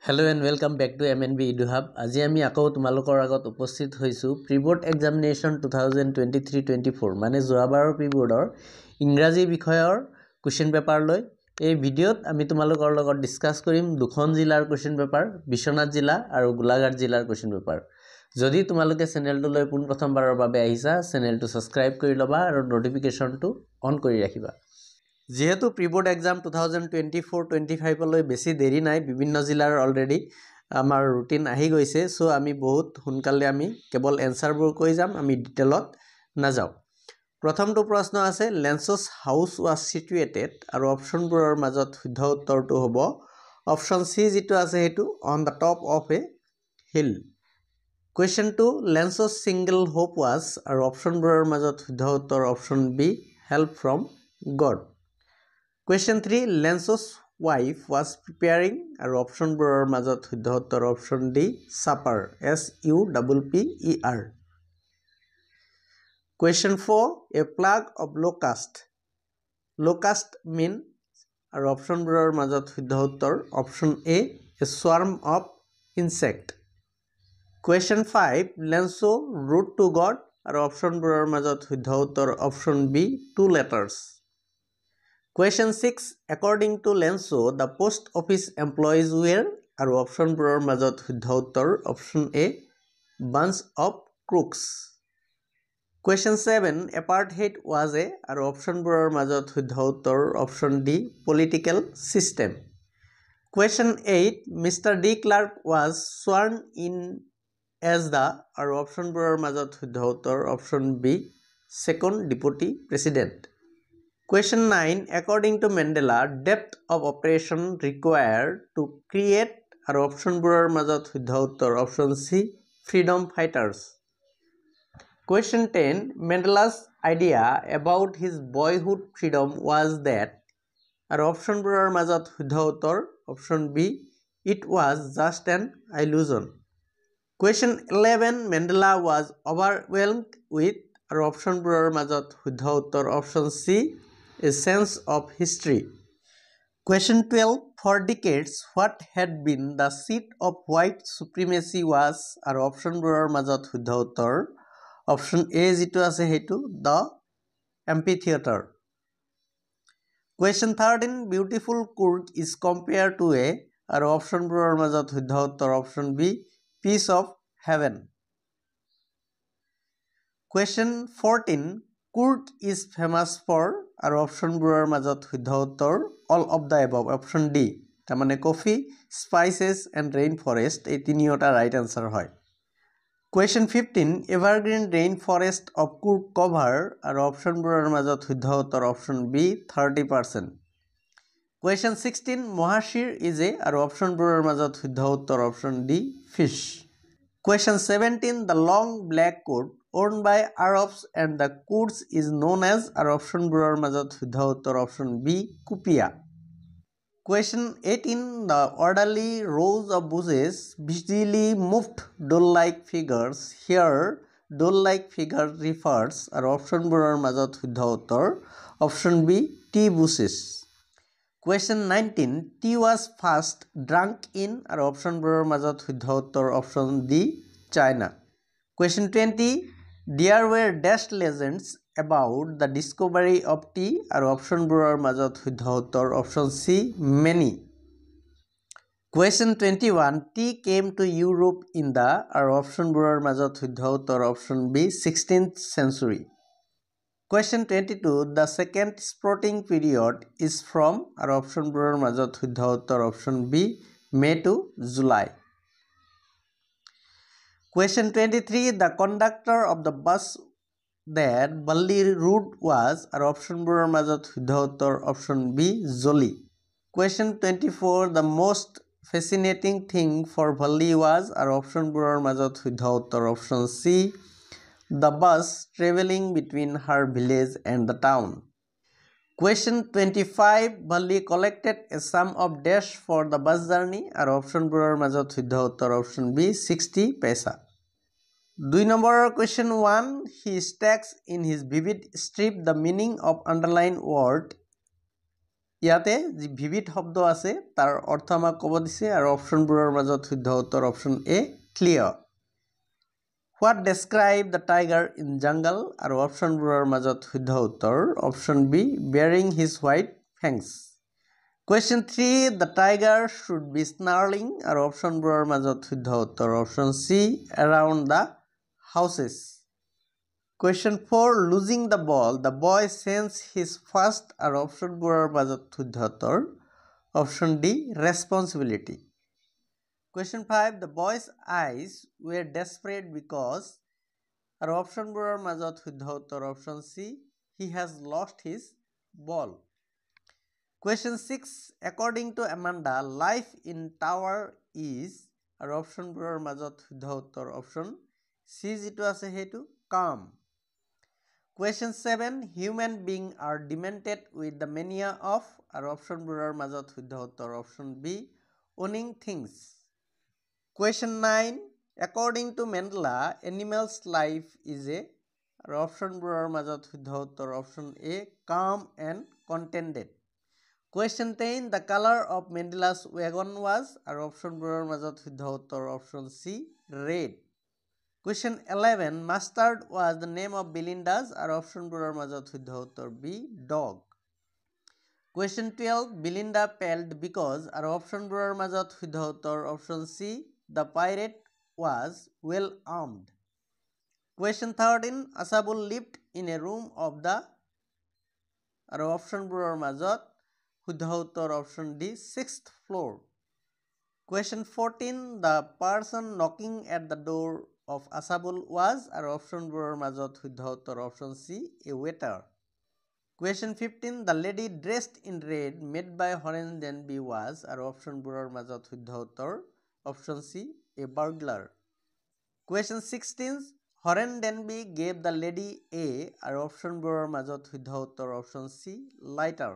Hello and welcome back to MNB EduHub. আজি আমি আকৌ তোমালোকৰ আগত উপস্থিত হৈছো প্ৰি-বোৰ্ড এক্সামিনেশ্যন 2023-24 মানে যোৱাবাৰৰ প্ৰি-বোৰ্ডৰ ইংৰাজী বিষয়ৰ কোৱেশ্চন পেপাৰ লৈ এই ভিডিঅ'ত আমি তোমালোকৰ লগত ডিসকাস কৰিম দুখন জিলাৰ কোৱেশ্চন পেপাৰ বিশ্বনাথ জিলা আৰু গোলাঘাট জিলাৰ কোৱেশ্চন পেপাৰ যদি তোমালোকে চেনেলটো লৈ পোন প্ৰথমবাৰৰ বাবে আহিছা চেনেলটো সাবস্ক্ৰাইব কৰি লবা আৰু নটিফিকেশনটো অন কৰি ৰাখিবা যেহেতু প্ৰি-বোৰ্ড এক্সাম 2024-25 লৈ বেছি দেৰি নাই বিভিন্ন জিলাৰ অলৰেডি আমাৰ ৰুটিন আহি গৈছে সো আমি বহুত সোনকালে আমি কেৱল এনসাৰবোৰ কৈ যাম আমি ডিটেইলত নাযাও প্ৰথমটো প্ৰশ্ন আছে লেন্সছ হাউস ওয়াজ সিচুৱেটেড আৰু অপচনবোৰৰ মাজত শুদ্ধ উত্তৰটো হ'ব অপচন সি যেটো আছে হেতু on the top of a hill Question 2 লেন্সছ সিঙ্গল হোপ ওয়াজ আৰু অপচনবোৰৰ মাজত শুদ্ধ উত্তৰ option B help from God Question 3 Lenso's wife was preparing আৰু অপচনবোৰৰ মাজত শুদ্ধ উত্তৰ option D supper SUPPER Question 4 A plague of locust mean আৰু অপচনবোৰৰ মাজত শুদ্ধ উত্তৰ option A A swarm of insect Question 5 Lenso root to God আৰু অপচনবোৰৰ মাজত শুদ্ধ উত্তৰ option B two letters Question 6 According to Lenso the post office employees were আৰু অপচনবোৰৰ মাজত শুদ্ধ উত্তৰ option A bunch of crooks Question 7 Apartheid was a আৰু অপচনবোৰৰ মাজত শুদ্ধ উত্তৰ option D political system Question 8 Mr. D. Clark was sworn in as the আৰু অপচনবোৰৰ মাজত শুদ্ধ উত্তৰ option B second deputy president Question 9 According to Mandela depth of operation required to create আৰু অপচনবোৰৰ মাজত শুদ্ধ উত্তৰ option C freedom fighters Question 10 Mandela's idea about his boyhood freedom was that আৰু অপচনবোৰৰ মাজত শুদ্ধ উত্তৰ option B it was just an illusion Question 11 Mandela was overwhelmed with আৰু অপচনবোৰৰ মাজত শুদ্ধ উত্তৰ option C A sense of history. Question 12 For decades, what had been the seat of white supremacy was আৰু অপচনবোৰৰ মাজত শুদ্ধ উত্তৰ অপচন A যেটো আছে হেতু the amphitheater. Question 13 Beautiful Kurg is compared to a আৰু অপচনবোৰৰ মাজত শুদ্ধ উত্তৰ option B piece of heaven. Question 14 Kurg is famous for আৰু অপচনবোৰৰ মাজত শুদ্ধ উত্তৰ all of the above option D তাৰমানে coffee spices and rain forest এই তিনিওটা ৰাইট আনসাৰ হয় Question 15 Evergreen rain forest of Kurg cover আৰু অপচনবোৰৰ মাজত শুদ্ধ উত্তৰ option B 30% Question 16 Mohashir is a আৰু অপচনবোৰৰ মাজত শুদ্ধ উত্তৰ option D fish Question 17 The long black coat owned by Arabs and the Kurds is known as our option bureau মাজত শুদ্ধ উত্তৰ option B kupia Question 18 The orderly rows of bushes busily moved doll-like figures here doll-like figure refers our option bureau মাজত শুদ্ধ উত্তৰ option B tea bushes Question 19 Tea was first drunk in our option bureau মাজত শুদ্ধ উত্তৰ option D China Question 20 There were dashed legends about the discovery of tea আৰু অপচনবোৰৰ মাজত শুদ্ধ উত্তৰ option C many Question 21 Tea came to Europe in the আৰু অপচনবোৰৰ মাজত শুদ্ধ উত্তৰ option B 16th century Question 22 The second sprouting period is from আৰু অপচনবোৰৰ মাজত শুদ্ধ উত্তৰ option B May to July Question 23 The conductor of the bus that Balli route was our option bureau মাজত শুদ্ধ উত্তৰ option B Jolly Question 24 The most fascinating thing for Balli was our option bureau মাজত শুদ্ধ উত্তৰ option C The bus traveling between her village and the town Question 25 Balli collected a sum of dash for the bus journey our option bureau মাজত শুদ্ধ উত্তৰ option B 60 paisa 2 number question 1 he stacks in his vivid strip the meaning of underlined word ইয়াতে যি vivid শব্দ আছে তাৰ অৰ্থ আমাক ক'ব দিছে আৰু অপশ্যনবোৰৰ মাজত শুদ্ধ উত্তৰ option A clear what describe the tiger in jungle আৰু অপশ্যনবোৰৰ মাজত শুদ্ধ উত্তৰ option B bearing his white fangs Question 3 The tiger should be snarling আৰু অপশ্যনবোৰৰ মাজত শুদ্ধ উত্তৰ option C around the houses Question 4 Losing the ball the boy sends his first আৰু অপশ্যনবোৰৰ মাজত শুদ্ধ উত্তৰ option D responsibility Question 5 The boy's eyes were desperate because আৰু অপশ্যনবোৰৰ মাজত শুদ্ধ উত্তৰ option C he has lost his ball Question 6 According to Amanda life in tower is আৰু অপশ্যনবোৰৰ মাজত শুদ্ধ উত্তৰ অপশ্যন চি যিটো আছে সেইটো calm Question 7 Human beings are demented with the mania of আৰু অপশ্যনবোৰৰ মাজত শুদ্ধ উত্তৰ option B owning things Question 9 According to Mandela animals life is a আৰু অপশ্যনবোৰৰ মাজত শুদ্ধ উত্তৰ option A calm and contented Question 10 The color of Mandela's wagon was আৰু অপশ্যনবোৰৰ মাজত শুদ্ধ উত্তৰ option C red Question 11 Mustard was the name of Belinda's আৰু অপশ্যনবোৰৰ মাজত শুদ্ধ উত্তৰ B dog Question 12 Belinda failed because আৰু অপশ্যনবোৰৰ মাজত শুদ্ধ উত্তৰ option C The pirate was well armed Question 13 Asabul lived in a room of the আৰু অপশ্যনবোৰৰ মাজত শুদ্ধ উত্তৰ option D 6th floor Question 14 The person knocking at the door of Asabul was আৰু অপশ্যনবোৰৰ মাজত শুদ্ধ উত্তৰ option C a waiter Question 15 The lady dressed in red made by Horen Denby was আৰু অপশ্যনবোৰৰ মাজত শুদ্ধ উত্তৰ option C a burglar Question 16 Horen Denby gave the lady a আৰু অপশ্যনবোৰৰ মাজত শুদ্ধ উত্তৰ option C lighter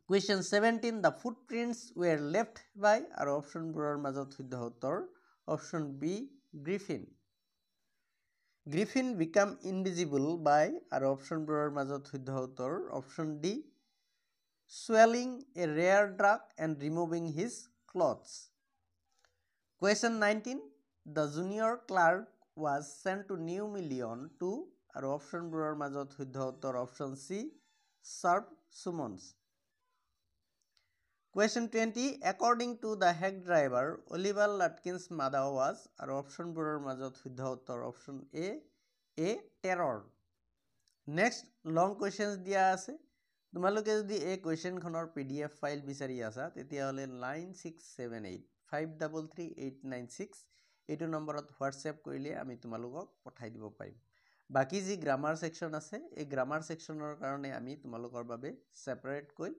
Question 17 The footprints were left by আৰু অপশ্যনবোৰৰ মাজত শুদ্ধ উত্তৰ option B Griffin Griffin become invisible by আৰু অপশ্যনবোৰৰ মাজত শুদ্ধ উত্তৰ option D swallowing a rare drug and removing his clothes Question 19 The junior clerk was sent to New Million to আৰু অপশ্যনবোৰৰ মাজত শুদ্ধ উত্তৰ option C serve summons Question 20 According to the hack driver Oliver Lutkins' mother was আৰু অপশ্যনবোৰৰ মাজত শুদ্ধ উত্তৰ অপশ্যন এ terror Next long questions দিয়া আছে তোমালোকে যদি এই কোৱেশ্চনখনৰ PDF ফাইল বিচাৰি আছা তেতিয়াহলে 9678 533896 এইটো নম্বৰত WhatsApp কৰিলে আমি তোমালোকক পঠাই দিব পাৰিম বাকি যি গ্ৰামাৰ সেকশন আছে এই গ্ৰামাৰ সেকশনৰ কাৰণে আমি তোমালোকৰ বাবে সেপাৰেট কৈ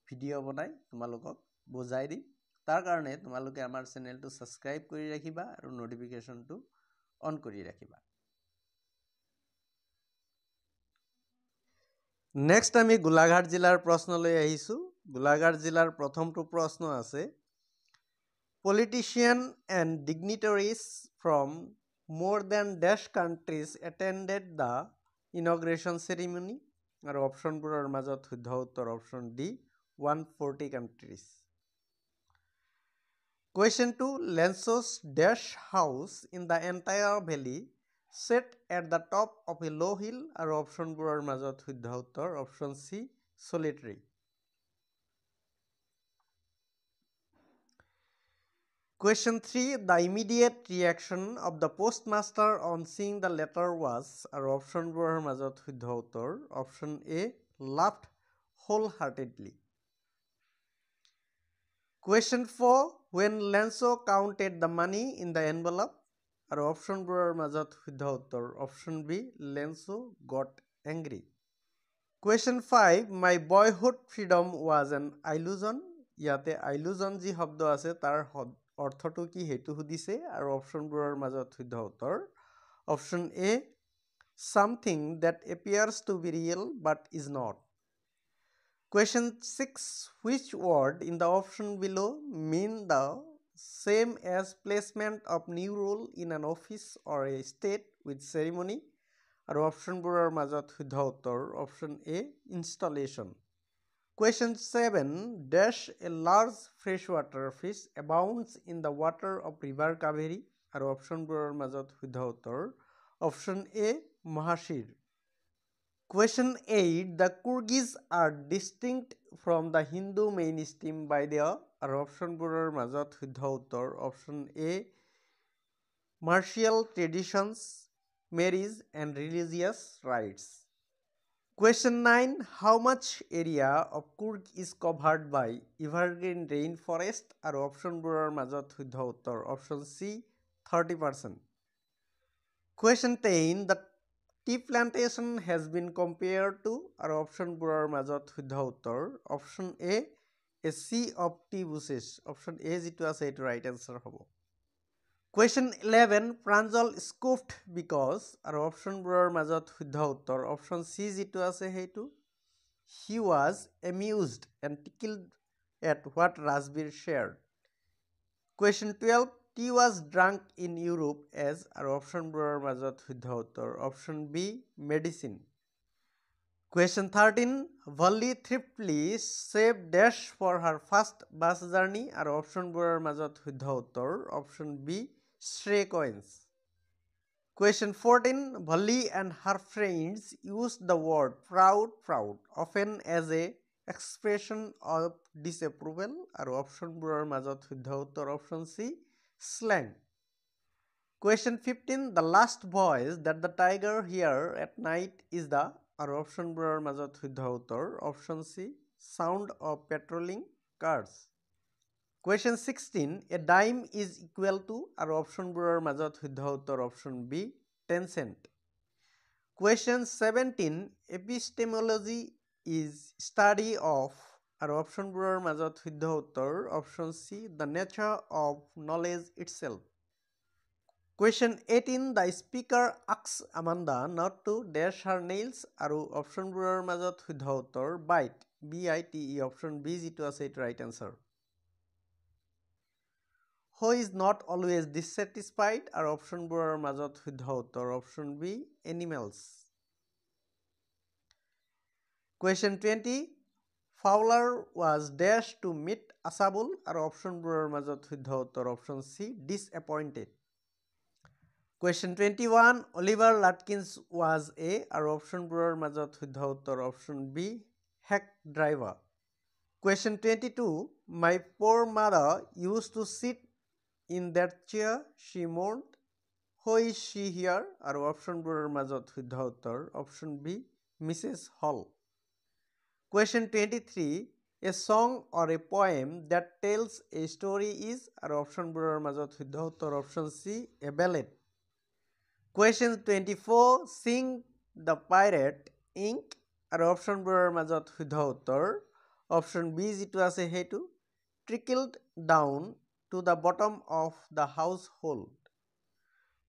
ভিডিও বনাই তোমালোকক বুজাই দিম তাৰ কাৰণে তোমালোকে আমাৰ চেনেলটো সাবস্ক্ৰাইব কৰি ৰাখিবা আৰু নোটিফিকেশনটো অন কৰি ৰাখিবা নেক্সট আমি গোলাঘাট জিলাৰ প্ৰশ্নলৈ আহিছো গোলাঘাট জিলাৰ প্ৰথমটো প্ৰশ্ন আছে Politicians and dignitaries from more than dash countries attended the inauguration ceremony আৰু অপশ্যনবোৰৰ মাজত শুদ্ধ উত্তৰ option D 140 countries Question 2 Lenso's dash house in the entire valley set at the top of a low hill আৰু অপশ্যনবোৰৰ মাজত শুদ্ধ উত্তৰ option C solitary Question 3 The immediate reaction of the postmaster on seeing the letter was আৰু অপশ্যনবোৰৰ মাজত শুদ্ধ উত্তৰ option A laughed wholeheartedly Question 4 When Lenso counted the money in the envelope আৰু অপশ্যনবোৰৰ মাজত শুদ্ধ উত্তৰ option B Lenso got angry Question 5 My boyhood freedom was an illusion ইয়াতে illusion যি শব্দ আছে তাৰ অৰ্থটো কি হেতু সুধিছে আৰু অপশ্যনবোৰৰ মাজত শুদ্ধ উত্তৰ option A something that appears to be real but is not Question 6 Which word in the option below mean the same as placement of new rule in an office or a state with ceremony আৰু অপশ্যনবোৰৰ মাজত শুদ্ধ উত্তৰ option A installation Question 7. Dash a large freshwater fish abounds in the water of river Kaveri আৰু অপশ্যনবোৰৰ মাজত শুদ্ধ উত্তৰ option A মহাশিৰ Question 8. The Kyrgyz are distinct from the Hindu mainstream by the আৰু অপশ্যনবোৰৰ মাজত শুদ্ধ উত্তৰ option A martial traditions, marriage and religious rites. Question 9. How much area of Kurg is covered by evergreen rainforest আৰু অপশ্যনবোৰৰ মাজত শুদ্ধ উত্তৰ option C 30%. Question 10. The tea plantation has been compared to আৰু অপশ্যনবোৰৰ মাজত শুদ্ধ উত্তৰ option A a sea of tea bushes option A যিটো আছে এইটো ৰাইট এনসাৰ হ'ব Question 11. Pranjal scoffed because আৰু অপশ্যনবোৰৰ মাজত শুদ্ধ উত্তৰ অপশ্যন C যিটো আছে সেইটো He was amused and tickled at what Rajbir shared. Question 12. Tea was drunk in Europe as আৰু অপশ্যনবোৰৰ মাজত শুদ্ধ উত্তৰ option B medicine. Question 13. Valli thriftily saved dash for her first bus journey আৰু অপশ্যনবোৰৰ মাজত শুদ্ধ উত্তৰ option B stray coins. Question 14. Valli and her friends used the word proud often as a expression of disapproval আৰু অপশ্যনবোৰৰ মাজত শুদ্ধ উত্তৰ option C slang. Question 15. The last voice that the tiger hear at night is the আৰু অপশ্যনবোৰৰ মাজত শুদ্ধ উত্তৰ option C sound of patrolling cars. Question 16. A dime is equal to আৰু অপশ্যনবোৰৰ মাজত শুদ্ধ উত্তৰ option B 10 cent. Question 17. Epistemology is study of আৰু অপশ্যনবোৰৰ মাজত শুদ্ধ উত্তৰ option C the nature of knowledge itself. Question 18. The speaker asks Amanda not to dash her nails আৰু অপশ্যনবোৰৰ মাজত শুদ্ধ উত্তৰ bite BITE অপশ্যন B যিটো আছে এইটো right answer Who is not always dissatisfied আৰু অপশ্যনবোৰৰ মাজত শুদ্ধ উত্তৰ option B animals. Question 20. Fowler was dashed to meet Asabul আৰু অপশ্যনবোৰৰ মাজত শুদ্ধ উত্তৰ option C disappointed. Question 21. Oliver Lutkins was a আৰু অপশ্যনবোৰৰ মাজত শুদ্ধ উত্তৰ option B hack driver. Question 22. My poor mother used to sit in that chair she mourned. Who is she here আৰু অপশ্যনবোৰৰ মাজত শুদ্ধ উত্তৰ option B Mrs. Hall. Question 23. A song or a poem that tells a story is আৰু অপশ্যনবোৰৰ মাজত শুদ্ধ উত্তৰ option C a ballad. Question 24. Sing the pirate ink আৰু অপশ্যনবোৰৰ মাজত শুদ্ধ উত্তৰ অপশ্যন B যিটো আছে সেইটো trickled down to the bottom of the household.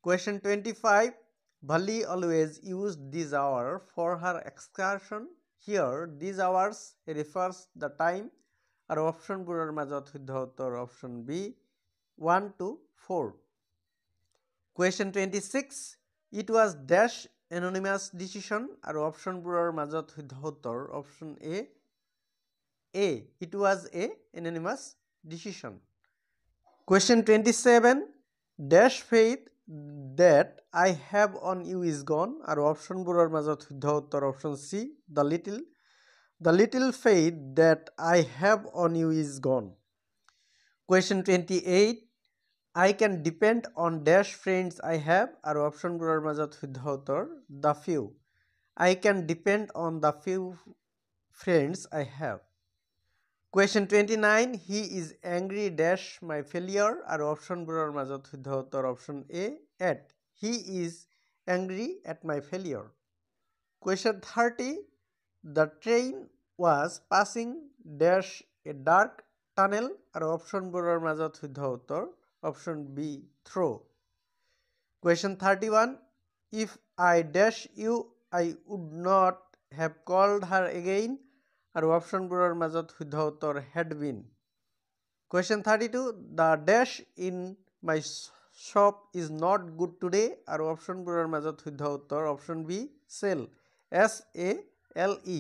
Question 25. Valli always used this hour for her excursion. Here these hours refers the time আৰু অপশ্যনবোৰৰ মাজত শুদ্ধ উত্তৰ option B 1 to 4. Question 26. It was dash anonymous decision আৰু অপশ্যনবোৰৰ মাজত শুদ্ধ উত্তৰ option A it was a anonymous decision. Question 27. Dash faith that I have on you is gone আৰু অপশ্যনবোৰৰ মাজত শুদ্ধ উত্তৰ option C the little faith that I have on you is gone. Question 28. I can depend on dash friends I have আৰু অপশ্যনবোৰৰ মাজত শুদ্ধ উত্তৰ the few. I can depend on the few friends I have. Question 29. He is angry dash my failure আৰু অপশ্যনবোৰৰ মাজত শুদ্ধ উত্তৰ option A at. He is angry at my failure. Question 30. The train was passing dash a dark tunnel আৰু অপশ্যনবোৰৰ মাজত শুদ্ধ উত্তৰ option B through. Question 31. If I dash you I would not have called her again আৰু অপশ্যনবোৰৰ মাজত শুদ্ধ উত্তৰ had been. Question 32. The dash in my shop is not good today আৰু অপশ্যনবোৰৰ মাজত শুদ্ধ উত্তৰ option B sell SALE.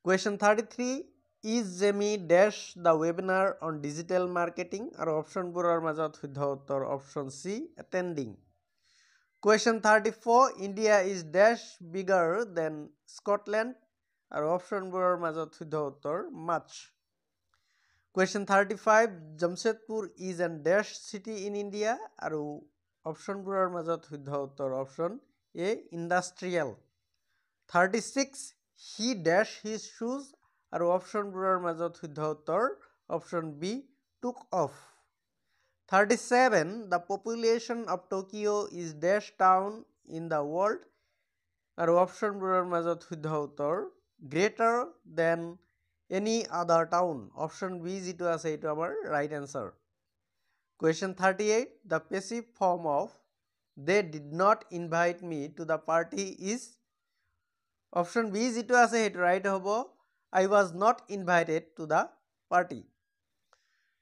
Question 33, is Jamie dash the webinar on digital marketing? আৰু অপশ্যনবোৰৰ মাজত শুদ্ধ উত্তৰ option C, attending. Question 34, India is dash bigger than Scotland? আৰু অপশ্যনবোৰৰ মাজত শুদ্ধ উত্তৰ much. Question 35, Jamshedpur is an dash city in India? আৰু অপশ্যনবোৰৰ মাজত শুদ্ধ উত্তৰ option A, industrial. 36, he dash his shoes? আৰু অপশ্যনবোৰৰ মাজত শুদ্ধ উত্তৰ option B, took off. 37, the population of Tokyo is dash town in the world? আৰু অপশ্যনবোৰৰ মাজত শুদ্ধ উত্তৰ greater than any other town. Option B যিটো আছে এইটো আমাৰ right answer. Question 38, the passive form of they did not invite me to the party is? Option B যিটো আছে সেইটো right হ'ব, I was not invited to the party.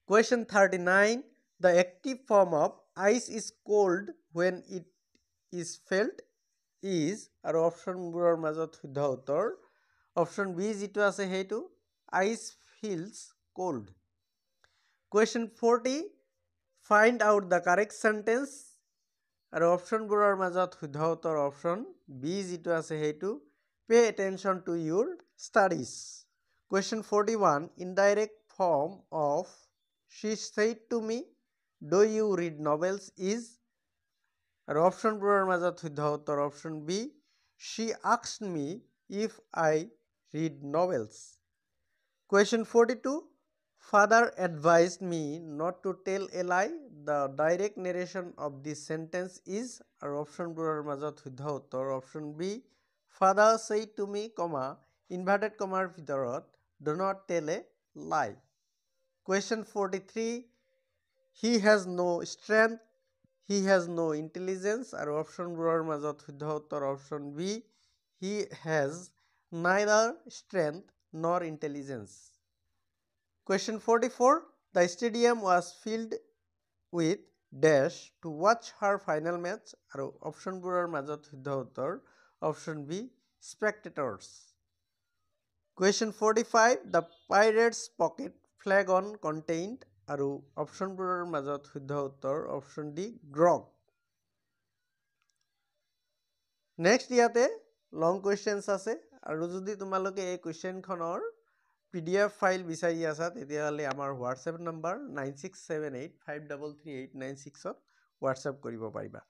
Question 39, the active form of ice is cold when it is felt is? আৰু অপশ্যনবোৰৰ মাজত শুদ্ধ উত্তৰ option B যিটো আছে সেইটো ice feels cold. Question 40, find out the correct sentence? আৰু অপশ্যনবোৰৰ মাজত শুদ্ধ উত্তৰ অপশ্যন B যিটো আছে সেইটো pay attention to your studies. Question 41, indirect form of she said to me, do you read novels is? আৰু অপশ্যনবোৰৰ মাজত শুদ্ধ উত্তৰ option B, she asked me if I read novels. Question 42, father advised me not to tell a lie. The direct narration of this sentence is? আৰু অপশ্যনবোৰৰ মাজত শুদ্ধ উত্তৰ option B, father said to me, inverted commaৰ ভিতৰত do not tell a lie. Question 43, he has no strength, he has no intelligence. আৰু অপশ্যনবোৰৰ মাজত শুদ্ধ উত্তৰ option B, he has neither strength nor intelligence. Question 44, the stadium was filled with dash to watch her final match. আৰু অপশ্যনবোৰৰ মাজত শুদ্ধ উত্তৰ option B, spectators. Question 45, the pirate's pocket flag on contained. আৰু অপশ্যনবোৰৰ মাজত শুদ্ধ উত্তৰ অপশ্যন D, grog. নেক্সট ইয়াতে লং কুৱেশ্যনছ আছে, আৰু যদি তোমালোকে এই কুৱেশ্যনখনৰ PDF ফাইল বিচাৰি আছা তেতিয়াহ'লে আমাৰ হোৱাটছএপ নম্বৰ 9678533896ত হোৱাটছএপ কৰিব পাৰিবা।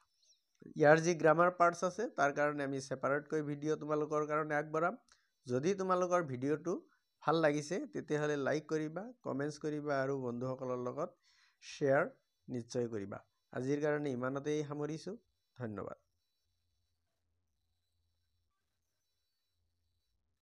ইয়াৰ যি গ্ৰামাৰ পাৰ্টছ আছে তাৰ কাৰণে আমি ছেপাৰেটকৈ ভিডিঅ' তোমালোকৰ কাৰণে আগবঢ়াম। যদি তোমালোকৰ ভিডিঅ'টো ভাল লাগিছে তেতিয়াহ'লে লাইক কৰিবা, কমেণ্টছ কৰিবা আৰু বন্ধুসকলৰ লগত শ্বেয়াৰ নিশ্চয় কৰিবা। আজিৰ কাৰণে ইমানতেই সামৰিছোঁ। ধন্যবাদ।